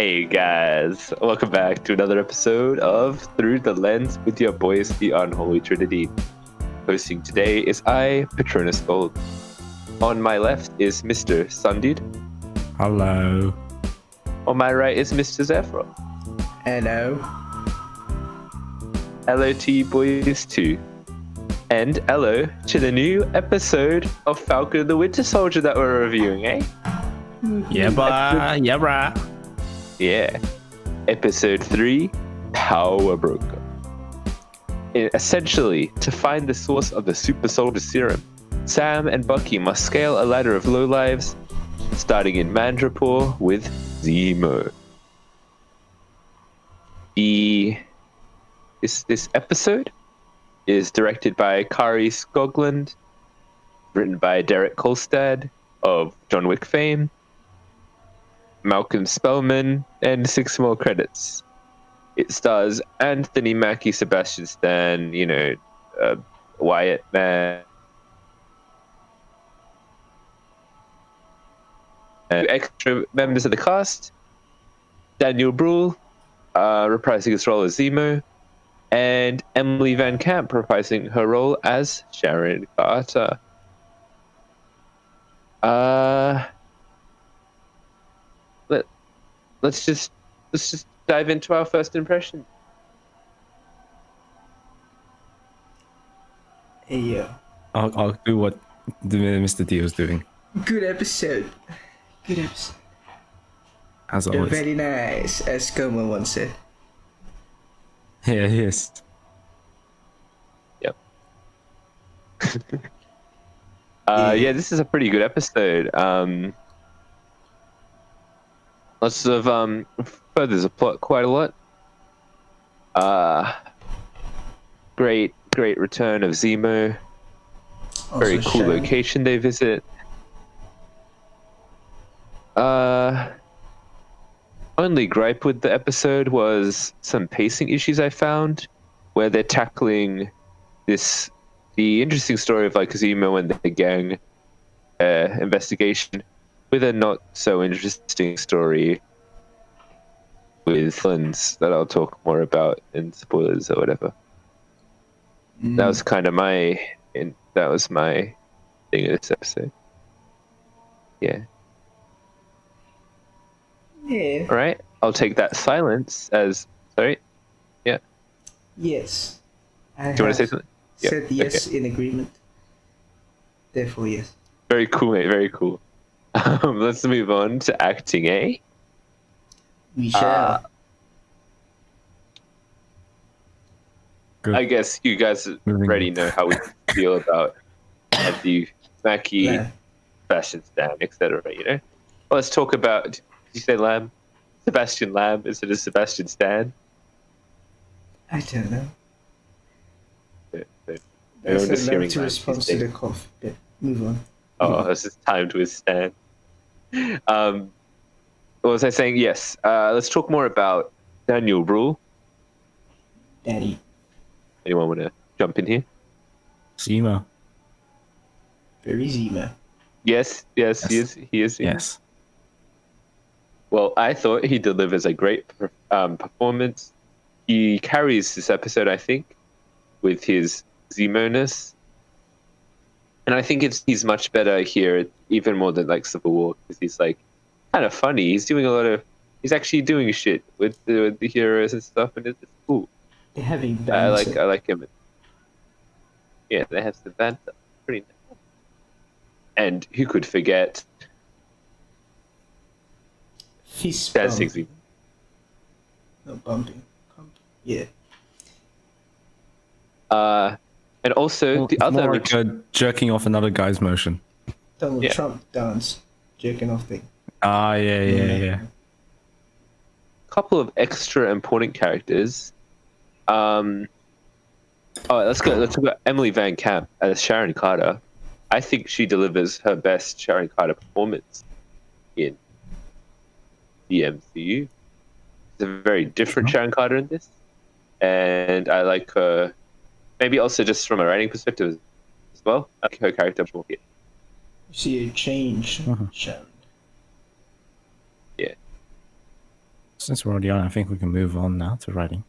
Hey guys, welcome back to another episode of Through the Lens with your boys, the Unholy Trinity. Hosting today is I, Patronus Gold. On my left is Mr. Sundude. Hello. On my right is Mr. Zephyr. Hello. Hello to you boys too. And hello to the new episode of Falcon and the Winter Soldier that we're reviewing, eh? Yeah, bruh. Yeah. Episode 3, Power Broker. Essentially, to find the source of the super soldier serum, Sam and Bucky must scale a ladder of low lives, starting in Mandrapore with Zemo. This episode is directed by Kari Skogland, written by Derek Kolstad of John Wick fame, Malcolm Spellman, and 6 more credits. It stars Anthony Mackie, Sebastian Stan, Wyatt Man, and extra members of the cast: Daniel Bruhl, reprising his role as Zemo, and Emily Van Camp reprising her role as Sharon Carter. Let's just dive into our first impression. Hey yo. I'll do what Mr. D was doing, Good episode. as They're always. very nice, as Como once said. Yeah, yes. Yep. Yeah, this is a pretty good episode. Lots of furthers the plot quite a lot. Great return of Zemo. Very Also cool Sharon. location they visit. Only gripe with the episode was some pacing issues I found, where they're tackling the interesting story of like Zemo and the gang investigation with a not so interesting story with villains that I'll talk more about in spoilers or whatever. That was kind of my thing of this episode. Yeah. Yeah. All right. I'll take that silence as sorry. Yeah. Yes. Do you want to say something? Yeah, Said yes okay. in agreement. Therefore, yes. Very cool, mate. Very cool. Let's move on to acting, eh? We shall. Good. I guess you guys already know how we feel about Anthony Mackie, Yeah. Sebastian Stan, etc. Well, let's talk about. Did you say Lamb? Sebastian Lamb instead of Sebastian Stan? I don't know. I'm That's just a hearing to Lamb response these to days. the cough. But move on. Oh, this is timed with Stan. What was I saying? Yes. Let's talk more about Daniel Bruhl. Daddy. Anyone want to jump in here? Zemo. Very Zemo. Yes, he is. Yes. Well, I thought he delivers a great performance. He carries this episode, I think, with his Zemo-ness. And I think he's much better here, even more than like Civil War, because he's like kind of funny. He's actually doing shit with the heroes and stuff, and it's cool. They're having I banter. like him. Yeah, they have some banter. Pretty nice. And who could forget Fist dancing bumping. Zemo? No, bumping. Yeah. And also the other more like a jerking off another guy's motion. Donald Yeah. Trump dance. Jerking off thing. Yeah. couple of extra important characters. Let's talk about Emily Van Camp as Sharon Carter. I think she delivers her best Sharon Carter performance in the MCU. It's a very different Sharon Carter in this, and I like her. Maybe also just from a writing perspective as well. I like her character much more here. You see a change, Sharon. Yeah. Since we're already on, I think we can move on now to writing.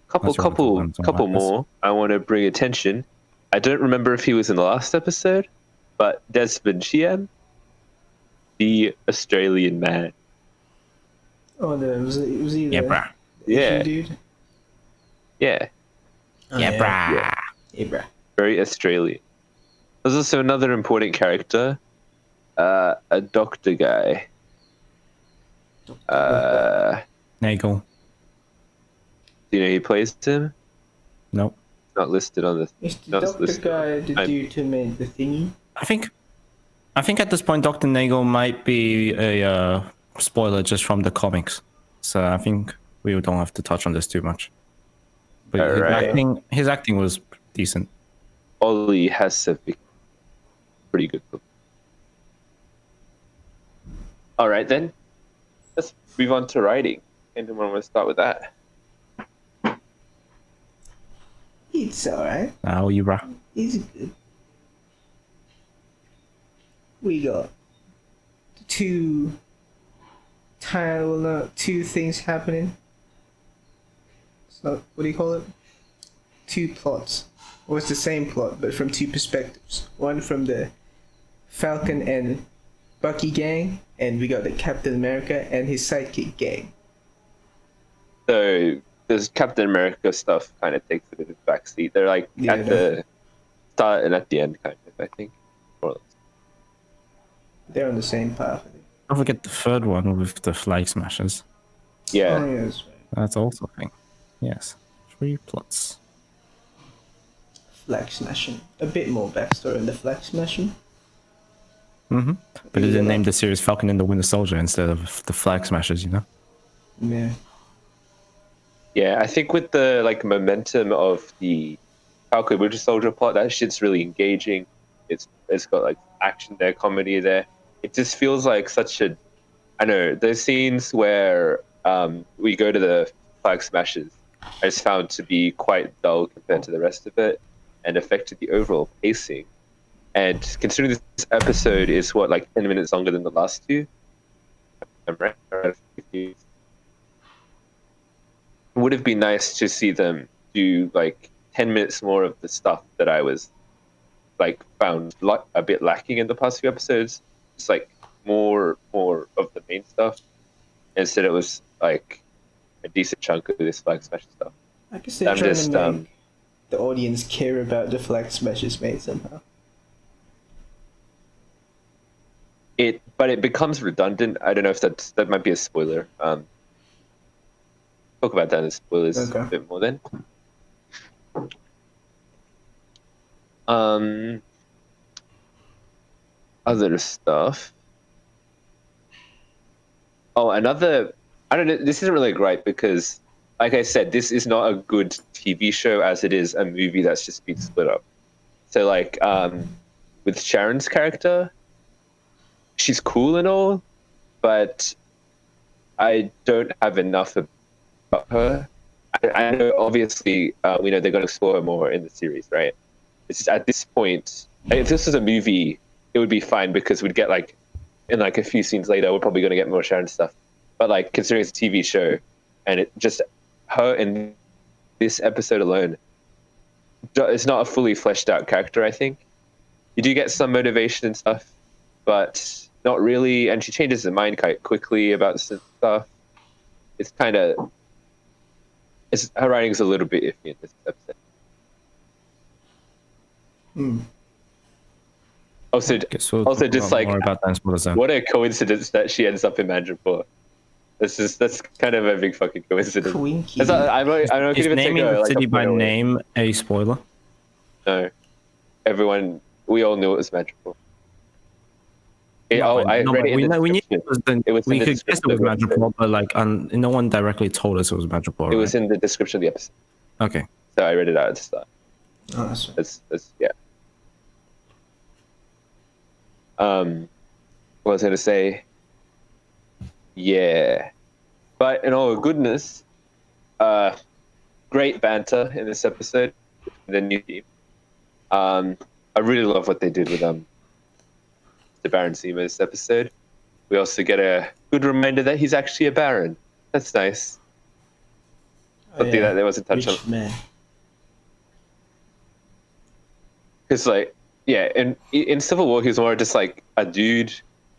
Couple Unless you want to talk about something like this. more. I want to bring attention. I don't remember if he was in the last episode, but Desmond Chiam, the Australian man. Oh, was he Yeah, the bruh. Asian Yeah. dude? Yeah, Oh, Yeah, bruh. Yeah. Yeah, bruh. very Australian. There's also another important character, a doctor guy. Nagel. Do you know who plays him? Nope. Not listed on the. Is the not doctor listed guy the I'm- dude who made the thingy? I think at this point, Dr. Nagel might be a spoiler just from the comics. So I think we don't have to touch on this too much. But Alright. his acting was decent. Ollie has a pretty good book. All right, then. Let's move on to writing. Anyone want to start with that? It's alright. How are you, bruh? It's good. We got two things happening. It's not, what do you call it? Two plots. Or it's the same plot, but from two perspectives. One from the Falcon and Bucky gang, and we got the Captain America and his sidekick gang. So there's Captain America stuff kind of takes a bit of a backseat. They're like Yeah, at the start and at the end, kind of, I think. More or less. They're on the same path, I think. Don't forget the third one with the flag smashers. Yeah. Oh, yeah, that's right. That's also a thing. Yes. 3 plots. Flag smashing. A bit more backstory on the flag smashing. Mm-hmm. But they Yeah. didn't name the series Falcon and the Winter Soldier instead of the flag smashers, you know? Yeah. Yeah, I think with the like momentum of the Falcon Winter Soldier plot, that shit's really engaging. It's got like action there, comedy there. It just feels like such a, I don't know, those scenes where we go to the flag smashes, I just found to be quite dull compared to the rest of it, and affected the overall pacing. And considering this episode is what, like 10 minutes longer than the last two, I'm right, around 50. It would have been nice to see them do like 10 minutes more of the stuff that I was like found a bit lacking in the past few episodes. Just like more of the main stuff. Instead, it was like a decent chunk of this flag smash stuff. I guess they're I'm trying just to make the audience care about the flag smashes made somehow. But it becomes redundant. I don't know if that might be a spoiler. Talk about that in the spoilers Okay. a bit more then. Other stuff. Oh, another. I don't know. This isn't really great because, like I said, this is not a good TV show as it is a movie that's just been split up. So, like, with Sharon's character, she's cool and all, but I don't have enough about her. I know, obviously, we know they're going to explore her more in the series, right? It's just, at this point, if this was a movie, it would be fine because we'd get like, in like a few scenes later, we're probably going to get more Sharon stuff. But like, considering it's a TV show, and it just her in this episode alone, it's not a fully fleshed out character. I think you do get some motivation and stuff, but not really. And she changes her mind quite quickly about some stuff. It's kind of, her writing's a little bit iffy in this episode. Also, Guess we'll also talk just about like, more about that in spoilers then. what a coincidence that she ends up in Madripoor. That's kind of a big fucking coincidence. Twinkie. I'm not gonna Is even take naming the like city a by point away. name a spoiler? No, we all knew it was Madripoor. No, I no, read but it in we the know we knew description. it was the, It was in we the could guess it description was of the episode. Madripoor, but like no one directly told us it was Madripoor. It was in the description of the episode, Okay. so I read it out at the start. Oh, that's right. That's yeah. What was I gonna say? Yeah, but in all goodness, great banter in this episode. The new team. I really love what they did with the Baron Zemo this episode. We also get a good reminder that he's actually a Baron. That's nice. Oh, Something that there wasn't touched Rich on. man. Because like, yeah, in Civil War, he was more just like a dude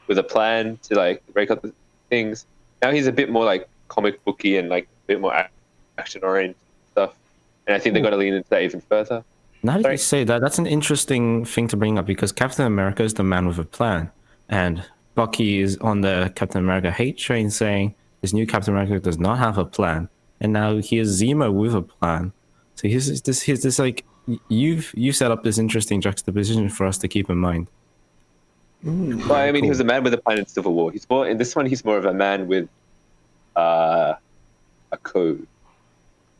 with a plan to like break up the things. Now he's a bit more like comic booky and like a bit more action oriented stuff. And I think they got to lean into that even further. Now that Sorry? you say that, that's an interesting thing to bring up because Captain America is the man with a plan, and Bucky is on the Captain America hate train saying this new Captain America does not have a plan, and now here's Zemo with a plan. So here's this like you've set up this interesting juxtaposition for us to keep in mind. Well, I mean, he was a man with a plan in Civil War. He's more in this one. He's more of a man with a code.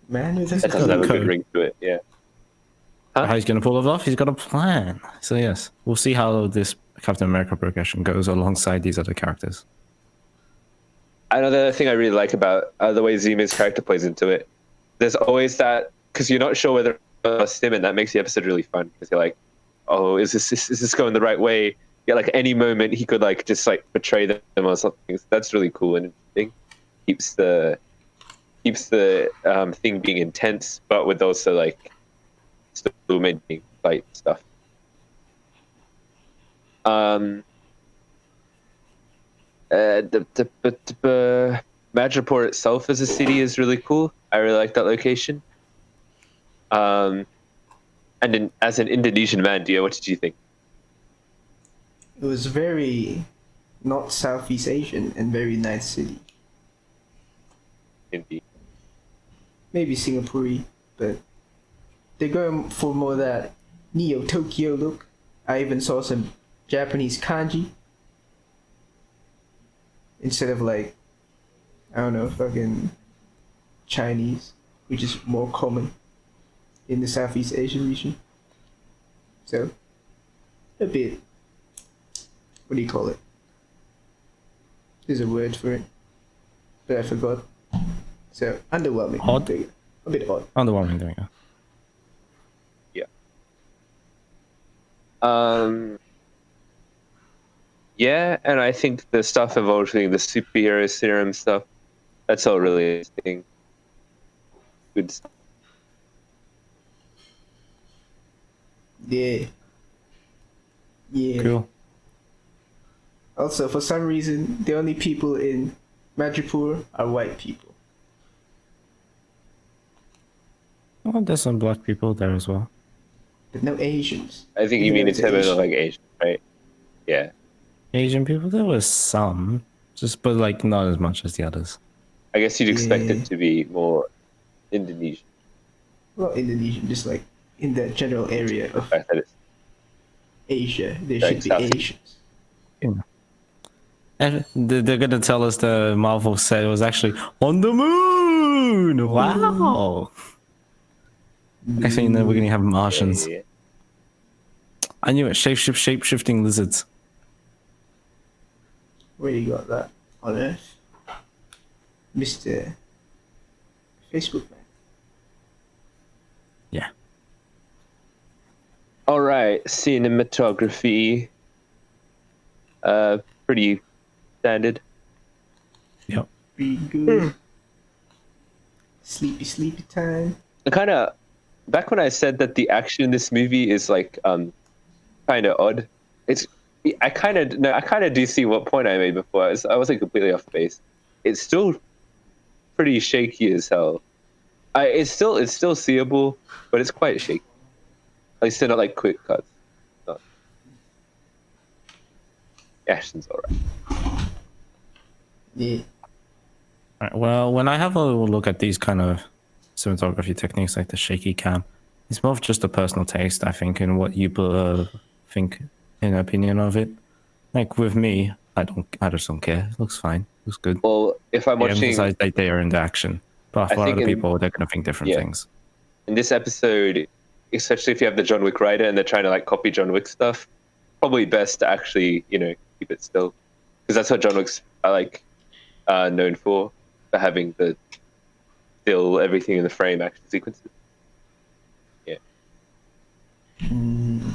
Man with That doesn't have a good ring to it. Yeah. How he's going to pull it off? He's got a plan. So yes, we'll see how this Captain America progression goes alongside these other characters. Another thing I really like about the way Zemo's character plays into it, there's always that, because you're not sure whether it's him, and that makes the episode really fun, because you're like, oh, is this going the right way? Yeah, like any moment he could like just like betray them or something. So that's really cool and interesting. Keeps the thing being intense, but with also like still making fight stuff. The Madripoor itself as a city is really cool. I really like that location. And as an Indonesian man, Dio, what did you think? It was very not Southeast Asian and very nice city. Indeed. Maybe Singaporean, but they're going for more that Neo Tokyo look. I even saw some Japanese kanji instead of like, I don't know, fucking Chinese, which is more common in the Southeast Asian region. So, a bit, what do you call it? There's a word for it, but I forgot. So, underwhelming. Odd? A bit odd. Underwhelming, there we go. Yeah, and I think the stuff involving the superhero serum stuff, that's all really interesting. Good stuff. Yeah. Yeah. Cool. Also, for some reason, the only people in Madripoor are white people. Well, there's some black people there as well. But no Asians. I think you mean in terms of like Asian, right? Yeah. Asian people, there was some, but like not as much as the others. I guess you'd expect Yeah. it to be more Indonesian. Well, Indonesian, just like in the general area The of fact that it's Asia, there Right, should be South. Asians. And they're gonna tell us the Marvel set was actually on the moon. Wow. Actually, no, we're gonna have Martians. Yeah. I knew it. Shape-shifting lizards. Where you got that on Earth? Mr. Facebook man. Yeah. All right, cinematography. Pretty standard. Yep. Be good. Sleepy time. Kind of. Back when I said that the action in this movie is like kind of odd, I kind of do see what point I made before. I wasn't completely off base. It's still pretty shaky as hell. It's still seeable, but it's quite shaky. At least they're not like quick cuts. Not. Action's alright. Yeah. Right, well, when I have a look at these kind of cinematography techniques like the shaky cam, it's more of just a personal taste, I think, in what you think in opinion of it. Like with me, I just don't care. It looks fine. It looks good. Well, if I'm They watching emphasize that they are in the action, but I for think other in- people, they're gonna think different yeah. things. in this episode, especially if you have the John Wick writer and they're trying to like copy John Wick stuff, probably best to actually keep it still, because that's what John Wick's known for having the still everything in the frame action sequences. Yeah.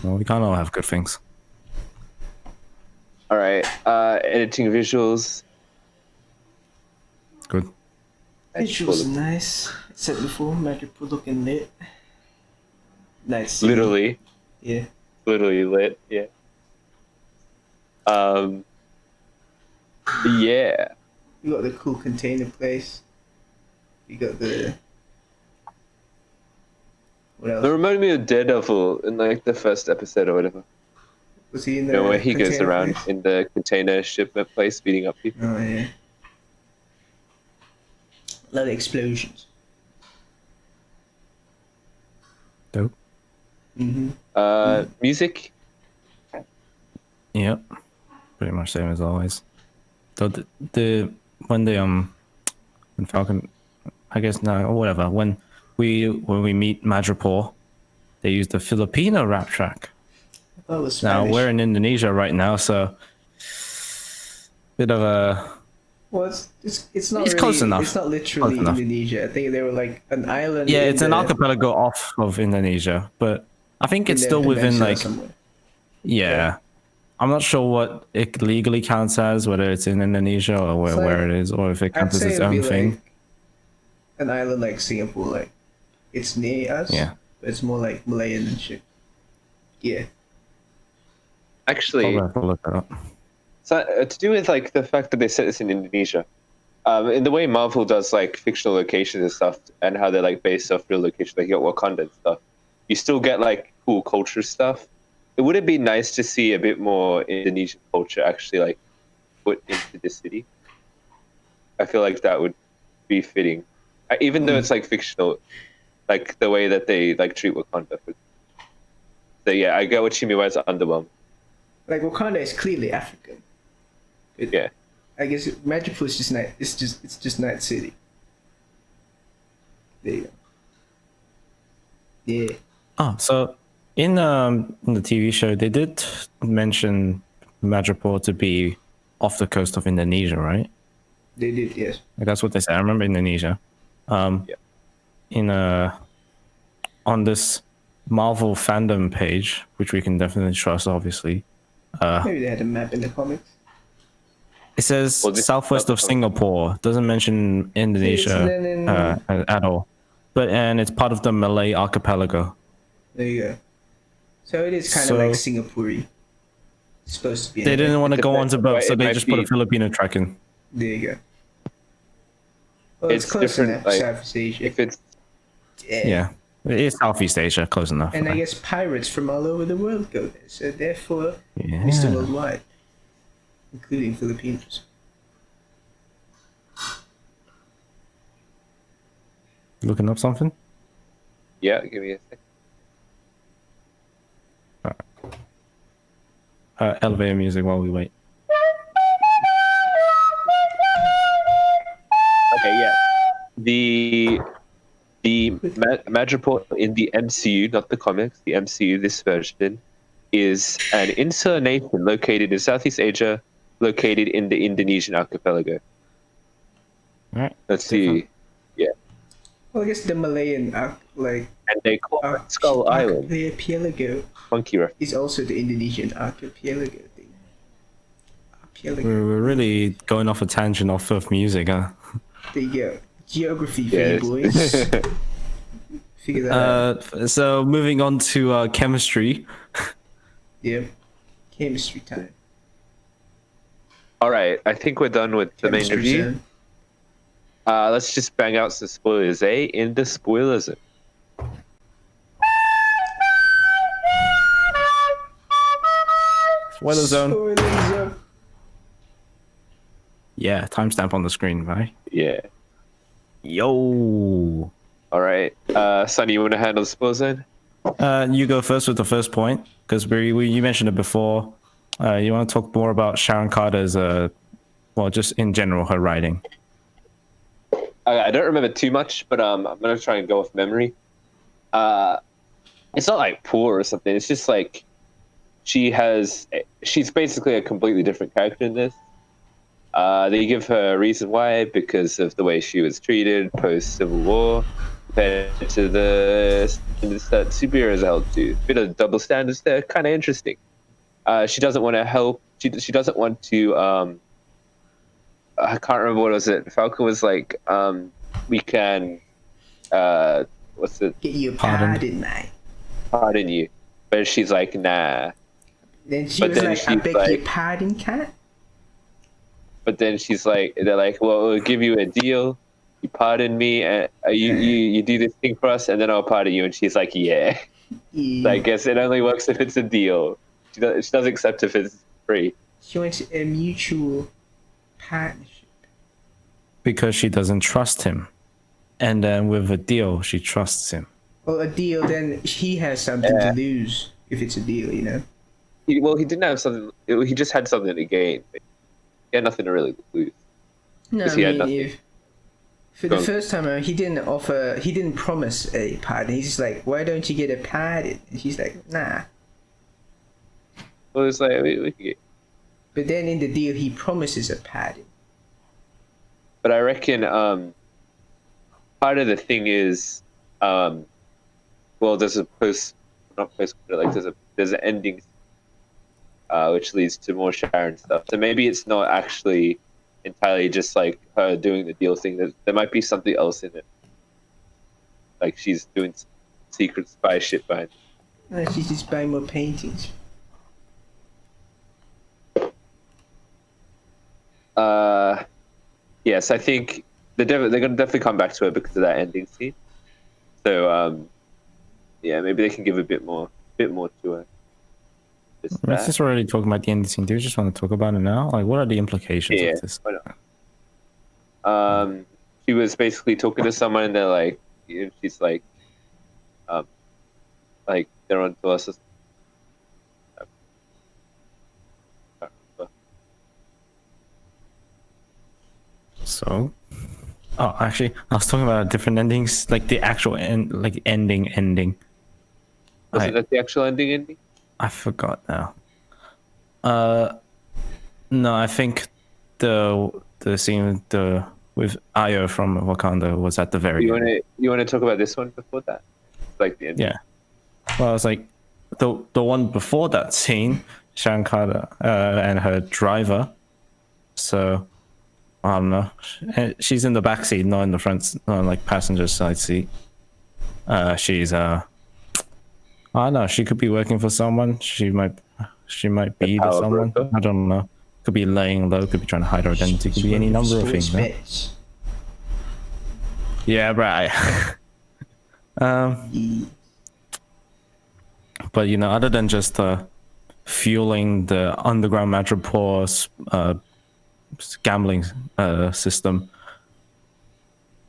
Well, we can't all have good things. All right. Editing visuals. Good. Visuals nice. I said before, Madripoor looking lit. Nice. City. Literally. Yeah. Literally lit. Yeah. Yeah. You got the cool container place. You got the. What else? It reminded me of Daredevil in like the first episode or whatever. Was he in the? You know, where he goes container around place? in the container shipment place beating up people. Oh yeah. A lot of explosions. Dope. Music. Yep. Pretty much same as always. So when Falcon, I guess no, or whatever. When we meet Madripoor, they use the Filipino rap track. Oh, it was Now Spanish. we're in Indonesia right now, so bit of a. Well, it's not It's really, close enough. It's not literally Close enough. Indonesia. I think they were like an island. Yeah, in it's an the- archipelago off of Indonesia, but I think in it's the still within peninsula like. somewhere. Yeah. I'm not sure what it legally counts as, whether it's in Indonesia or It's where like- it is, or if it I'd counts as say its it'd be own thing. like an island like Singapore, like it's near us. Yeah. But it's more like Malayan and shit. Yeah. Actually, I'll have to look that up. so, to do with like the fact that they set this in Indonesia, in the way Marvel does like fictional locations and stuff, and how they're like based off real locations, like you got Wakanda and stuff, you still get like cool culture stuff. It would have been nice to see a bit more Indonesian culture actually like put into the city. I feel like that would be fitting, even though it's like fictional, like the way that they like treat Wakanda. So yeah, I get what you mean by it's underwhelming. Like Wakanda is clearly African. Yeah. I guess Madripoor is just night. It's just Night City. There you go. Yeah. Oh, so in the TV show, they did mention Madripoor to be off the coast of Indonesia, right? They did, yes. Like, that's what they said. I remember Indonesia. Yeah. On this Marvel fandom page, which we can definitely trust, obviously. Maybe they had a map in the comics. It says Well, this- southwest of Singapore. Doesn't mention Indonesia then in- at all. And it's part of the Malay archipelago. There you go. So it is kind So- of like Singapore-y. It's supposed to be. They didn't want to go on to both, so It they might just put a be- Filipino track in. There you go. Well, it's, It's close different, enough. like, Southeast Asia. If it's Yeah. It is Southeast Asia, close enough. And I right? guess pirates from all over the world go there. So therefore, Yeah. Mr. Worldwide, including Filipinos. Looking up something? yeah, give me a second. Elevator music while we wait. Okay, yeah. The Madripoor in the MCU, not the comics, the MCU, this version, is an insular nation located in Southeast Asia, located in the Indonesian archipelago. All right. Let's see. Well, I guess the Malayan, like, And they call it Skull Island. archipelago Monkey reference. is also the Indonesian archipelago thing. Archipelago. We're really going off a tangent off of music, huh? There you go. Geography for Yes. you boys. Figure that out. So moving on to chemistry. Yep. Chemistry time. All right, I think we're done with the main Chemistry review. zone. Let's just bang out some spoilers, eh? In the spoiler zone. Spoiler zone. Spoiler zone. Yeah, timestamp on the screen, right? Yeah. Yo. All right. Sonny, you want to handle the spoiler zone? You go first with the first point, because you mentioned it before. You want to talk more about Sharon Carter's, well, just in general, her writing. I don't remember too much, but I'm gonna try and go off memory. It's not like poor or something. It's just like she's basically a completely different character in this. They give her a reason why, because of the way she was treated post Civil War, compared to the standards that superheroes are held to. Bit of double standards there, kind of interesting. She doesn't want to help. She doesn't want to. I can't remember what was it. Falcon was like, we can what's it? Get you Pardoned. pardoned, mate. Pardon you. But she's like, nah. Then she But was then like, I she's beg like- your pardon, cat. But then they're like, well, we'll give you a deal. You pardon me, and you do this thing for us, and then I'll pardon you. And she's like, yeah. Yeah. So I guess it only works if it's a deal. She doesn't accept if it's free. She wants a mutual partnership. Because she doesn't trust him. And then with a deal, she trusts him. Well, a deal, then he has something to lose if it's a deal, you know? He didn't have something. He just had something to gain. He had nothing to really lose. No, I Because he had mean, nothing. if for the first time around, he didn't promise a pardon. He's just like, why don't you get a pardon? And she's like, nah. Well, it's like we could get. But then in the deal, he promises a pardon. But I reckon part of the thing is, well, there's a there's an ending, which leads to more Sharon stuff. So maybe it's not actually entirely just like her doing the deal thing. There might be something else in it, like she's doing secret spy shit behind. No, she's just buying more paintings. Yes, I think they're gonna definitely come back to it because of that ending scene. So yeah, maybe they can give a bit more to it. Let's just already talking about the ending scene. Do you just want to talk about it now? Like, what are the implications Yeah, of this? why not? She was basically talking to someone, and they're like, she's like they're on to us. So, oh, actually, I was talking about different endings, like the actual end, like ending. Was that the actual ending? I forgot now. No, I think the scene with Ayo from Wakanda was at the very end. You want to talk about this one before that? Like the ending. Yeah. Well, it's like the one before that scene, Sharon Carter and her driver. So I don't know. She's in the back seat, not in the front, not like passenger side seat. She's I don't know. She could be working for someone. She might be the someone. broker? I don't know. Could be laying low. Could be trying to hide her identity. Could be any number of things. No? Yeah, right. But you know, other than just fueling the underground metropolis gambling system,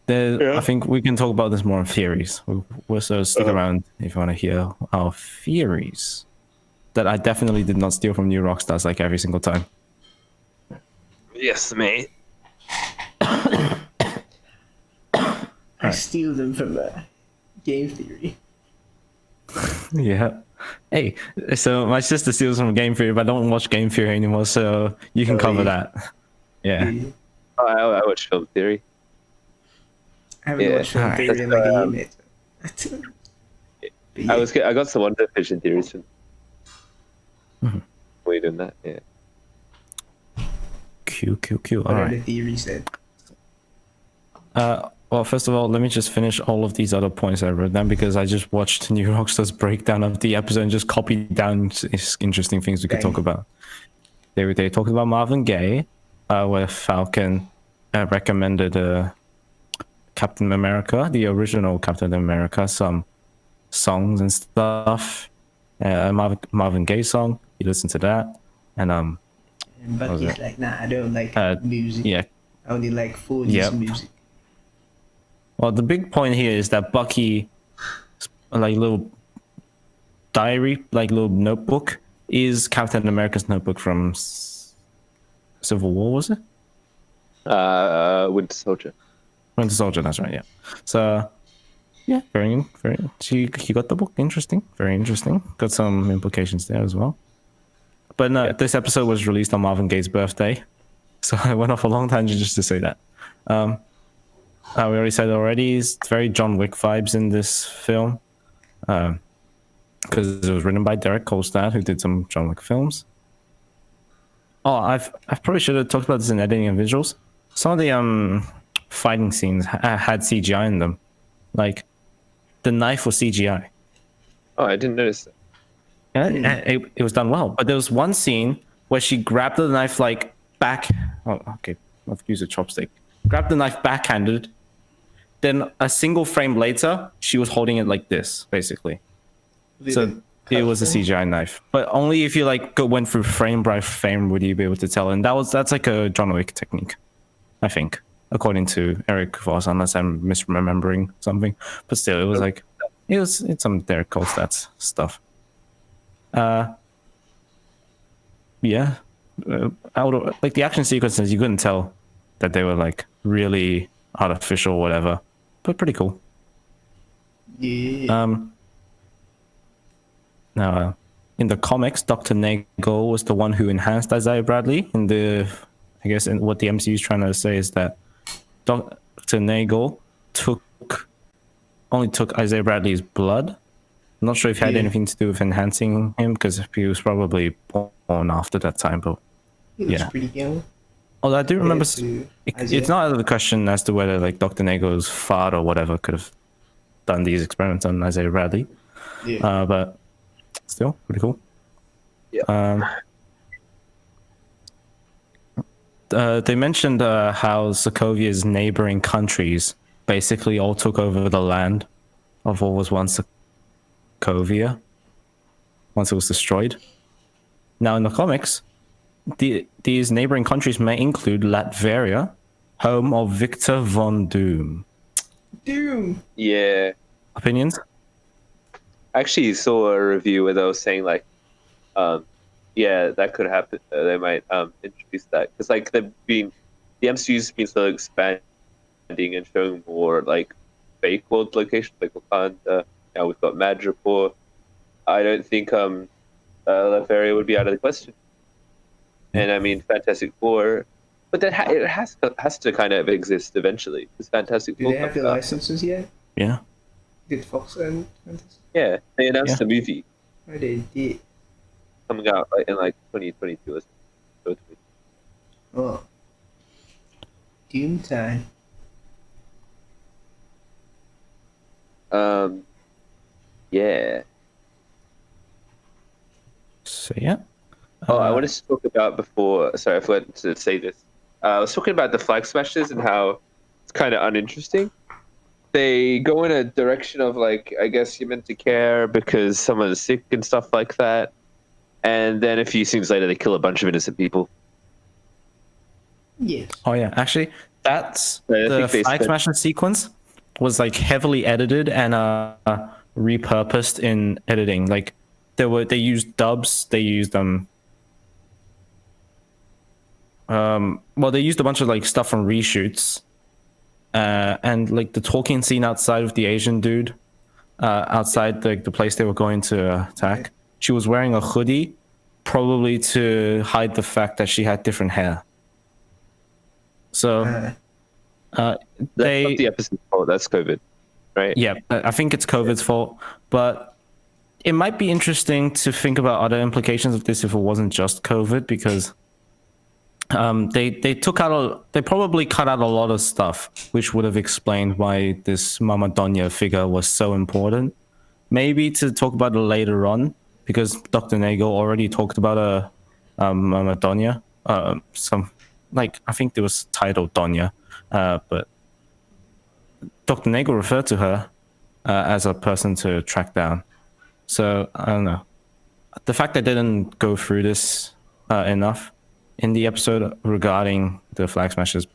I think we can talk about this more in theories. We'll so stick around if you want to hear our theories that I definitely did not steal from New Rockstars like every single time. Yes, mate. I steal them from game theory. Yeah. Hey, so my sister steals from Game Theory, but I don't watch Game Theory anymore, so you can cover that. Yeah. I watch Film Theory. I haven't watched film alright. theory in like a year, mate. I got some Wonder Vision theories from. Way doing that, yeah. Q. What All are the right. theories then? Well, first of all, let me just finish all of these other points I wrote down because I just watched New Rockstar's breakdown of the episode and just copied down interesting things we could talk about. They talked about Marvin Gaye, where Falcon recommended Captain America, the original Captain America, some songs and stuff. Marvin Gaye song, he listened to that, and And Bucky's like, nah, I don't like music. yeah. I only like 40s music. Well, the big point here is that Bucky, like little diary, like little notebook, is Captain America's notebook from Civil War, was it? Winter Soldier. Winter Soldier, that's right, yeah. So, yeah, very. He got the book, interesting, very interesting. Got some implications there as well. But no, this episode was released on Marvin Gaye's birthday, so I went off a long tangent just to say that. We already said it's very John Wick vibes in this film, because it was written by Derek Kolstad, who did some John Wick films. Oh, I probably should have talked about this in editing and visuals. Some of the fighting scenes had CGI in them. Like, the knife was CGI. Oh, I didn't notice that. Yeah, it was done well. But there was one scene where she grabbed the knife like back. Oh, okay. I've used a chopstick. Grabbed the knife backhanded. Then a single frame later, she was holding it like this, basically. So it was a CGI knife, but only if you like went through frame by frame would you be able to tell. And that's like a John Wick technique, I think, according to Eric Voss, unless I'm misremembering something. But still, it was like it's some Derek Kolstad's stuff. Yeah, like the action sequences, you couldn't tell that they were like really artificial, or whatever, but pretty cool. Yeah. Now, in the comics, Dr. Nagel was the one who enhanced Isaiah Bradley. I guess what the MCU is trying to say is that Dr. Nagel only took Isaiah Bradley's blood. I'm not sure if it had anything to do with enhancing him, because he was probably born after that time, but he looks pretty young. Although I do remember, it's not out of the question as to whether like Dr. Nagel's father or whatever could have done these experiments on Isaiah Bradley. Yeah. But still, pretty cool. Yeah. They mentioned how Sokovia's neighboring countries basically all took over the land of what was once Sokovia, once it was destroyed. Now, in the comics, these neighboring countries may include Latveria, home of Victor von Doom. Doom! Yeah. Opinions? I actually saw a review where they were saying like, yeah, that could happen. They might introduce that because like the MCU's been so expanding and showing more like fake world locations like Wakanda. Now we've got Madripoor. I don't think Latveria would be out of the question. And I mean Fantastic Four, but that it has to kind of exist eventually because Fantastic Four. Do they have the licenses yet? Yeah. Did Fox and Fantastic? Yeah, they announced a movie. Oh, they did. Coming out in like 2022 or something. Oh. Doom time. Yeah. So yeah. Oh, I wanted to talk about before. Sorry, I forgot to say this. I was talking about the flag smashes and how it's kind of uninteresting. They go in a direction of like, I guess you're meant to care because someone's sick and stuff like that. And then a few scenes later, they kill a bunch of innocent people. Yes. Oh yeah, actually, that's the flag smashing sequence was like heavily edited and repurposed in editing. Like they used dubs. They used well, they used a bunch of like stuff from reshoots, and like the talking scene outside with the Asian dude, outside the place they were going to attack. She was wearing a hoodie, probably to hide the fact that she had different hair. So, that's not the episode's fault. That's COVID, right? Yeah, I think it's COVID's fault, but it might be interesting to think about other implications of this if it wasn't just COVID, because they probably cut out a lot of stuff, which would have explained why this Mama Donya figure was so important. Maybe to talk about it later on, because Dr. Nagel already talked about a Mama Donya. I think it was titled Donya, but Dr. Nagel referred to her as a person to track down. So I don't know. The fact that they didn't go through this enough in the episode regarding the flag smashers,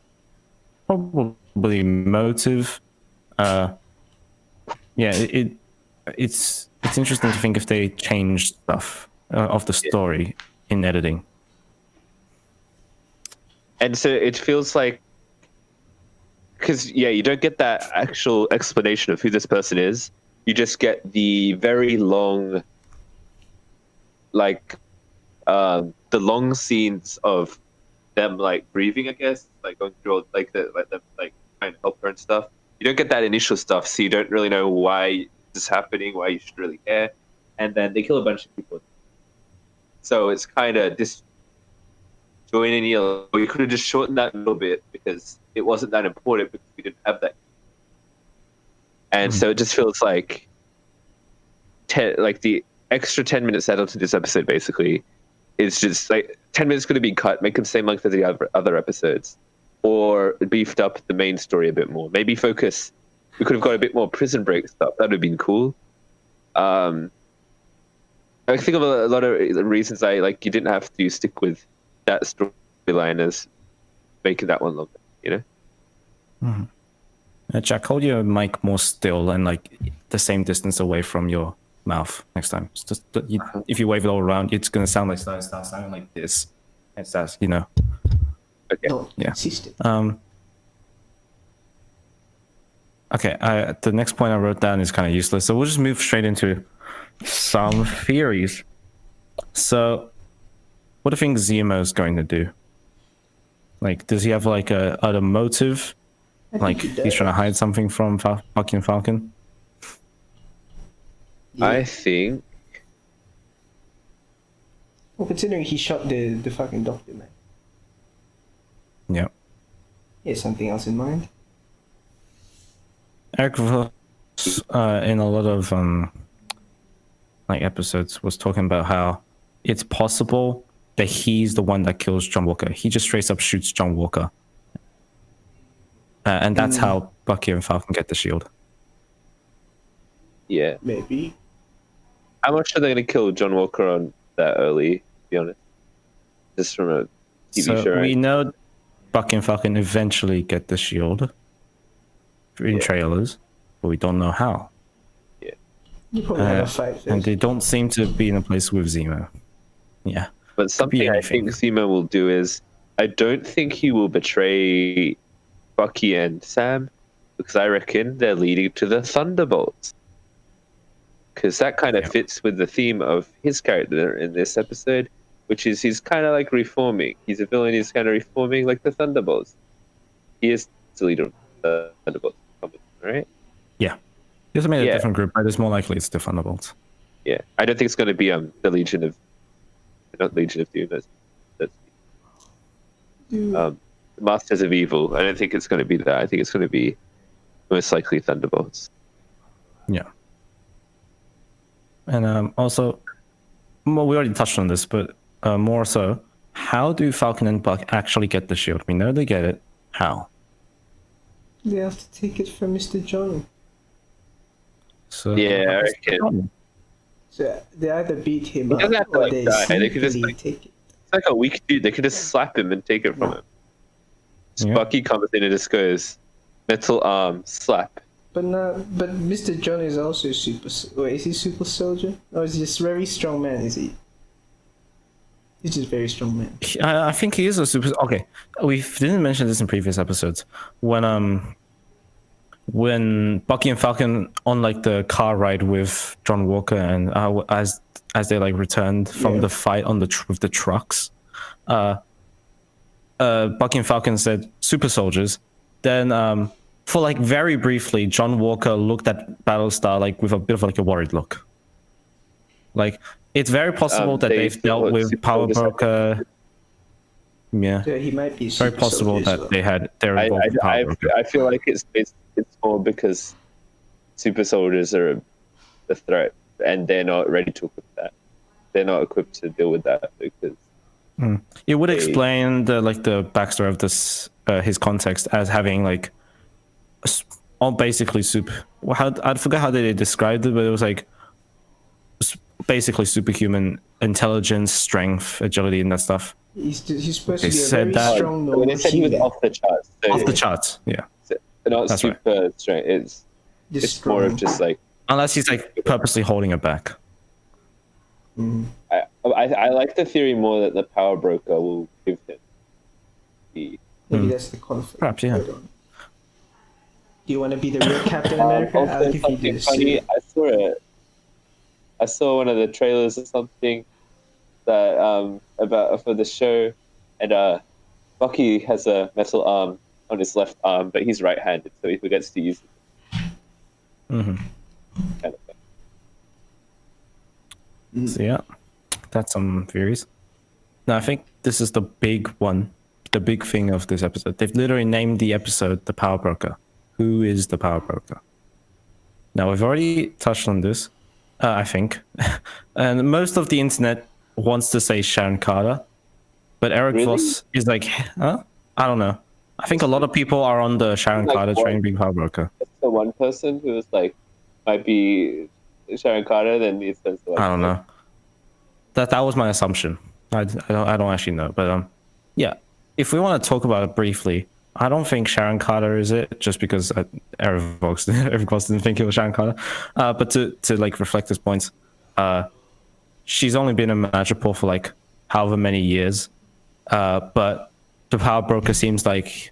probably motive. It's interesting to think if they changed stuff of the story in editing. And so it feels like, because you don't get that actual explanation of who this person is. You just get the very long, like, the long scenes of them like breathing, I guess, like going through all, like them like trying to help her and stuff. You don't get that initial stuff, so you don't really know why this is happening, why you should really care. And then they kill a bunch of people. So it's kind of disjointed. You could have just shortened that a little bit because it wasn't that important, because have that. And so it just feels like the extra 10 minutes added to this episode basically is just like 10 minutes could have been cut, make it the same length as the other episodes, or beefed up the main story a bit more. Maybe focus. We could have got a bit more Prison Break stuff. That would have been cool. I think of a lot of reasons you didn't have to stick with that storyline as making that one longer. You know. Jack, hold your mic more still and like the same distance away from your mouth next time. It's just if you wave it all around, it's gonna sound like sounding like this. It's that, you know. Okay. Not Yeah. consistent. Okay. The next point I wrote down is kind of useless, so we'll just move straight into some theories. So, what do you think Zemo's going to do? Like, does he have like a motive? I think Like he he's trying to does. hide something from fucking Falcon? Yeah. I think Well, considering he shot the fucking doctor, man. Yeah. He has something else in mind. Eric Voss, in a lot of like episodes was talking about how it's possible that he's the one that kills John Walker. He just straight up shoots John Walker. And that's how Bucky and Falcon get the shield. yeah. Maybe. How much are they going to kill John Walker on that early? To be honest, just from a TV So show. we know Bucky and Falcon eventually get the shield in Yeah. trailers, but we don't know how. You probably have a fight first. And they don't seem to be in a place with Zemo. Yeah. But something I anything. think Zemo will do is, I don't think he will betray Bucky and Sam, because I reckon they're leading to the Thunderbolts. Because that kind of fits with the theme of his character in this episode, which is he's kind of like reforming. He's a villain, he's kind of reforming like the Thunderbolts. He is the leader of the Thunderbolts, right? Yeah. He also made a Yeah. different group, but it's more likely it's the Thunderbolts. Yeah. I don't think it's going to be the Legion of... Not Legion of Doom, that's Masters of Evil. I don't think it's going to be that. I think it's going to be most likely Thunderbolts. Yeah. And also, well, we already touched on this, but more so, how do Falcon and Buck actually get the shield? We know they get it. How? They have to take it from Mr. Johnny. So Yeah, I reckon. So they either beat him He up doesn't have to, or like, they die. They could just, sneakily like- take it. It's like a weak dude. They can just slap him and take it from him. So Yeah. Bucky comes in and just goes, metal arm, slap. But Mr. John is also wait, is he super soldier? Or is he just very strong man, is he? He's just very strong man. I think he is a super. Okay, we didn't mention this in previous episodes. When Bucky and Falcon on like the car ride with John Walker and as they like returned from the fight on with the trucks, Bucky and Falcon said super soldiers. Then for like very briefly, John Walker looked at Battlestar like with a bit of like a worried look. Like it's very possible that they've dealt with super Power soldiers. Broker. Yeah, So he might be it's very super possible soldier as that well. they're involved with Power Broker. I feel like it's more because super soldiers are a threat and they're not ready to equip that. They're not equipped to deal with that because It would explain the backstory of this his context as having like basically super. I forgot how they described it, but it was like basically superhuman intelligence, strength, agility, and that stuff. He's supposed They to be a said very that- strong when they said he was human. off the charts. So Off the charts, yeah. not That's right. super strength. It's Just more of strong. just like Unless he's like purposely holding it back. I like the theory more that the power broker will give him the Maybe that's the conflict. Perhaps, yeah. Hold on. Do you want to be the real Captain America? I'll also give you something this. funny. I saw one of the trailers or something that about for the show, and Bucky has a metal arm on his left arm, but he's right-handed, so he forgets to use it. Mm-hmm. Kind of thing. So yeah, that's some theories. Now I think this is the big one, the big thing of this episode. They've literally named the episode "The Power Broker." who is the power broker? Now, we've already touched on this, I think. And most of the internet wants to say Sharon Carter, but Eric Really? Voss is like, huh? I don't know. I think a lot of people are on the Sharon Like Carter what? train being power broker. It's the one person who was like, might be Sharon Carter, then it says like. I don't know. That was my assumption. I don't actually know, but yeah. If we want to talk about it briefly, I don't think Sharon Carter is it, just because Eric Voss didn't think it was Sharon Carter. But to like reflect his points, she's only been in Madripoor for like however many years, but the power broker seems like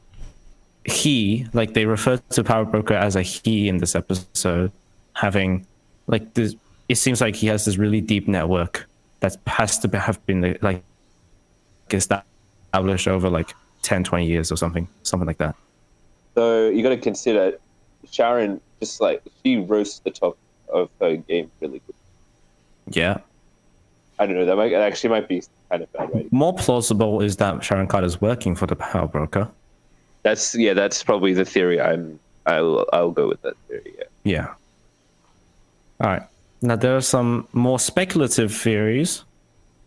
they refer to power broker as a he in this episode, having like this. It seems like he has this really deep network that has to have been like established over like 10, 20 years or something like that. So you got to consider Sharon, just like she rose to the top of her game really good. Yeah. I don't know. That actually might be kind of bad writing. More plausible is that Sharon Carter is working for the power broker. That's probably the theory. I'll go with that theory. Yeah. Yeah. All right. Now there are some more speculative theories.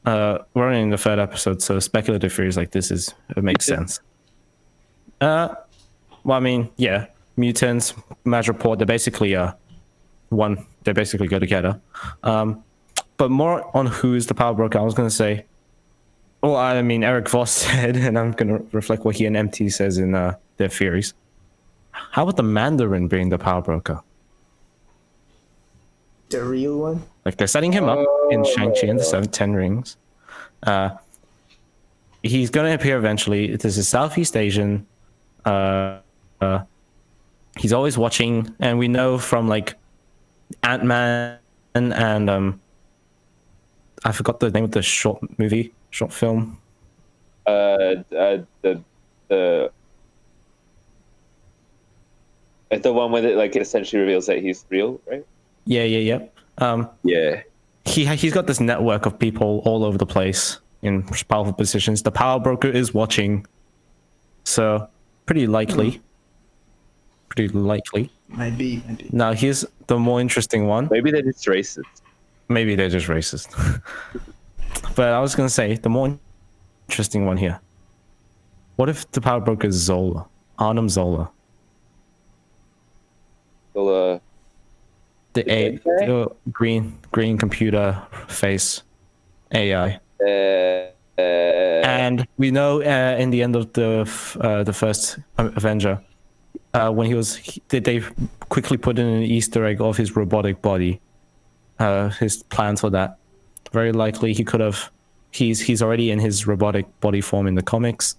We're only in the third episode, so speculative theories like this it makes sense. Well, I mean, yeah, mutants, Madripoor, they're basically they basically go together. But more on who's the power broker, I was gonna say. Well, I mean, Eric Voss said, and I'm gonna reflect what he and MT says in their theories. How about the Mandarin being the power broker? The real one? Like they're setting him up in Shang-Chi and the Ten Rings. He's going to appear eventually. This is Southeast Asian. He's always watching, and we know from like Ant-Man and I forgot the name of the short film. The one where it essentially reveals that he's real, right? Yeah. Yeah. He's got this network of people all over the place in powerful positions. The power broker is watching, so pretty likely. Might be. Now here's the more interesting one. Maybe they're just racist. But I was gonna say the more interesting one here. What if the power broker is Zola, Arnim Zola? Well, The green computer face AI. And we know in the end of the first Avenger, when they quickly put in an Easter egg of his robotic body, his plans for that. Very likely he could have. He's already in his robotic body form in the comics.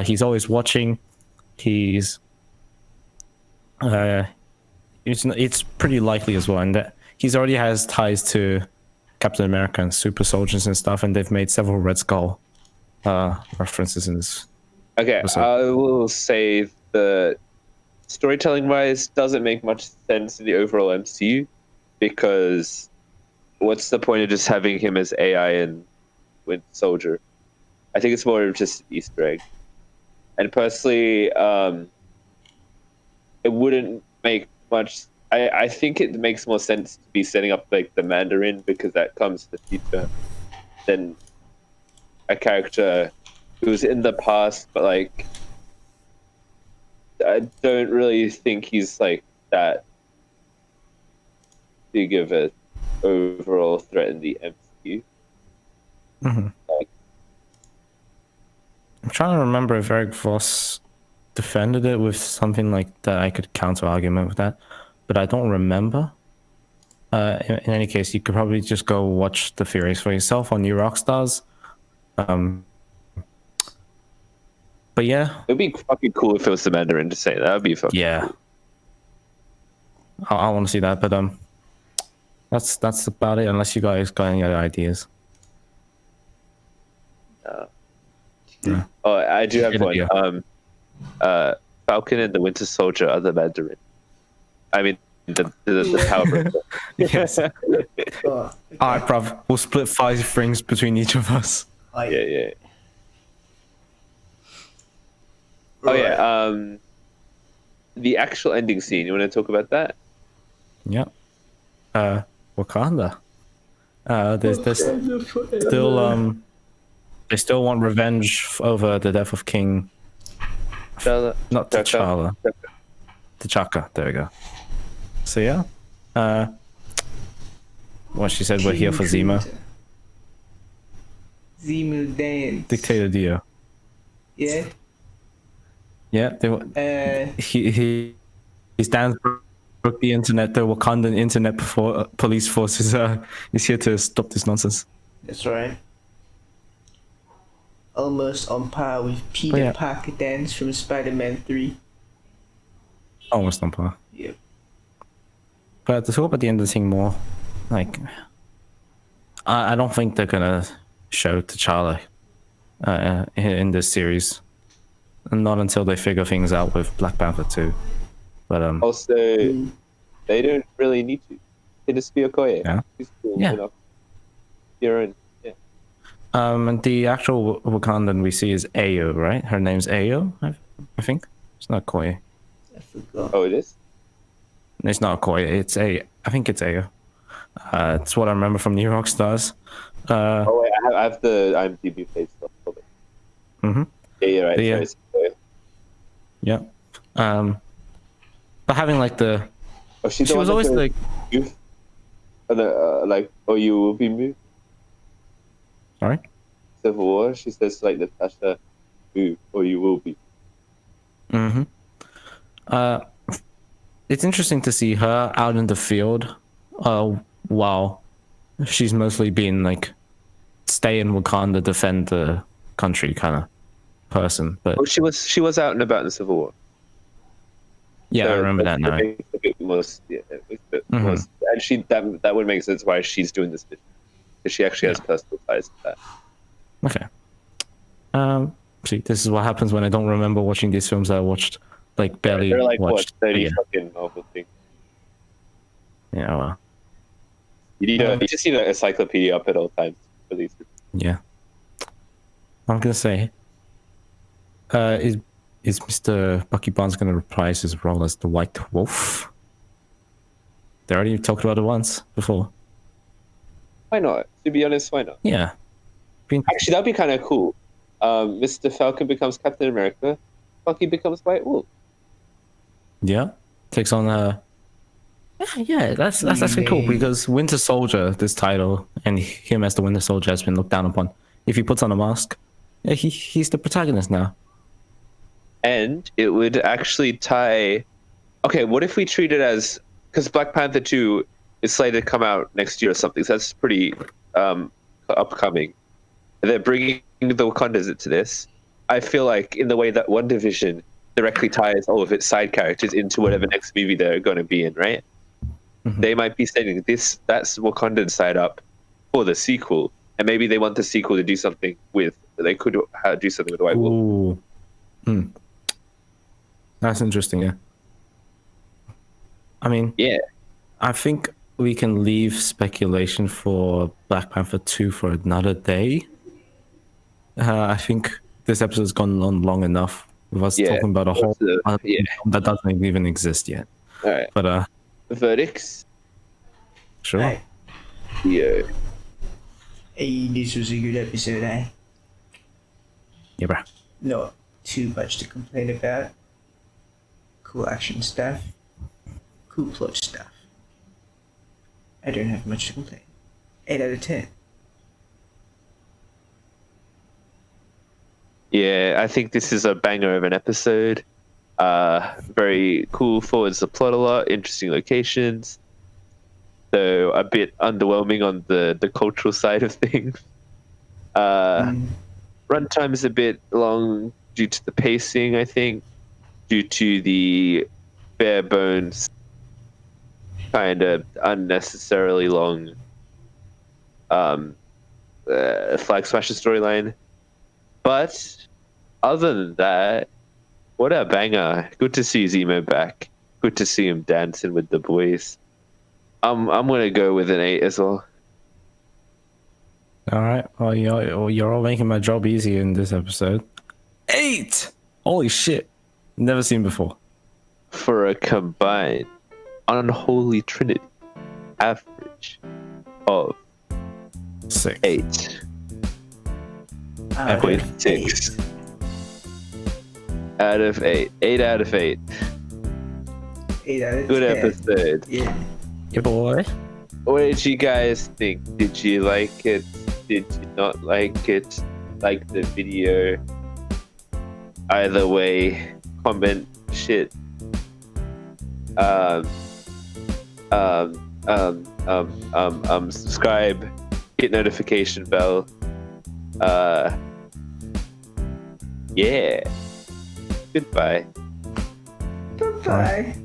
He's always watching. It's pretty likely as well, and that he's already has ties to Captain America and super soldiers and stuff, and they've made several Red Skull references in this. Okay, episode. I will say the storytelling wise doesn't make much sense in the overall MCU, because what's the point of just having him as AI and Winter Soldier? I think it's more of just Easter egg. And personally, it wouldn't make much. I think it makes more sense to be setting up like the Mandarin, because that comes to the future, than a character who's in the past, but like I don't really think he's like that big of a overall threat in the MCU. Mm-hmm. Like, I'm trying to remember if Eric Voss defended it with something like that. I could counter argument with that, but I don't remember. In any case, you could probably just go watch the theories for yourself on New Rockstars. But yeah, it'd be fucking cool if it was the Mandarin to say that. That'd be fucking cool. I want to see that, but that's about it. Unless you guys got any other ideas. Yeah. Oh, I do have one. Falcon and the Winter Soldier are the Mandarin. I mean, the power broker. Yes. All right, bruv. We'll split 5 frames between each of us. Yeah. Oh yeah. the actual ending scene. You want to talk about that? Yeah. Wakanda. There's still they still want revenge over the death of King. Not T'Challa. T'Chaka. There we go. So yeah. What she said, we're here for Zemo. Zemo dance. Dictator Dio. Yeah. Yeah. He stands broke the internet. The Wakandan internet police force is here to stop this nonsense. That's right. Almost on par with Peter Parker dance from Spider-Man 3. Almost on par. Yep. But to talk about the end of the thing more, like, I don't think they're gonna show T'Challa in this series, and not until they figure things out with Black Panther 2. But also, they don't really need to. They just be Okoye. Yeah. She's cool Yeah. enough. Your own. Yeah. And the actual Wakandan we see is Ayo, right? Her name's Ayo, I think. It's not Koye. I forgot. Oh, it is? It's not Koye. It's I think it's Ayo. It's what I remember from New York Stars. Oh wait, I have the IMDb page stuff. Mm-hmm. Yeah, you're right. Yeah. Sorry. Yeah. But having like the... Oh, she was always like... Move? You will be moved? Sorry? Civil War, she says like Natasha, move, or you will be. Mm-hmm. It's interesting to see her out in the field while she's mostly been like stay in Wakanda, defend the country kind of person. But she was out and about in the Civil War. Yeah, so I remember that now. And that would make sense why she's doing this mission, because she actually has personal ties to that. Okay. See, this is what happens when I don't remember watching these films that I watched like barely. They're like watched. 30 fucking Marvel things. Yeah, well. You just need an encyclopedia up at all times for these. Yeah. I'm gonna say, is Mr. Bucky Barnes gonna reprise his role as the White Wolf? They already talked about it once before. Why not? To be honest, why not? Yeah. Actually, that'd be kind of cool. Mr. Falcon becomes Captain America. Bucky becomes White Wolf. Yeah. Takes on yeah, that's actually cool, because Winter Soldier, this title, and him as the Winter Soldier has been looked down upon. If he puts on a mask, he's the protagonist now. And it would actually tie... Okay, what if we treat it as... Because Black Panther 2 is slated to come out next year or something, so that's pretty upcoming. And they're bringing the Wakandas into this. I feel like in the way that WandaVision directly ties all of its side characters into whatever next movie they're going to be in, right? Mm-hmm. They might be setting that's Wakandan side up for the sequel, and maybe they want the sequel to do something with... They could do something with White Wolf. That's interesting, yeah. I mean, yeah, I think we can leave speculation for Black Panther 2 for another day. I think this episode's gone on long enough with us talking about a whole that doesn't even exist yet. All right. But verdicts? Sure. Hey. Yeah. Hey, this was a good episode, eh? Yeah, bro. Not too much to complain about. Cool action stuff. Cool plot stuff. I don't have much to complain. 8 out of 10. Yeah, I think this is a banger of an episode. Very cool, forwards the plot a lot, interesting locations. So a bit underwhelming on the cultural side of things. Runtime is a bit long due to the pacing, I think, due to the bare bones, kind of unnecessarily long Flag Smasher storyline. But other than that, what a banger. Good to see Zemo back. Good to see him dancing with the boys. I'm going to go with an 8 as well. All right. Well, you're all making my job easy in this episode. 8! Holy shit. Never seen before. for a combined Unholy Trinity average of 6. 8.6 out of 8. 8 out of 8. 8 out of Good 10. episode. Yeah. Yeah, boy. What did you guys think? Did you like it? Did you not like it? Like the video? Either way, comment shit. Subscribe, hit notification bell. Yeah. Goodbye. Bye-bye.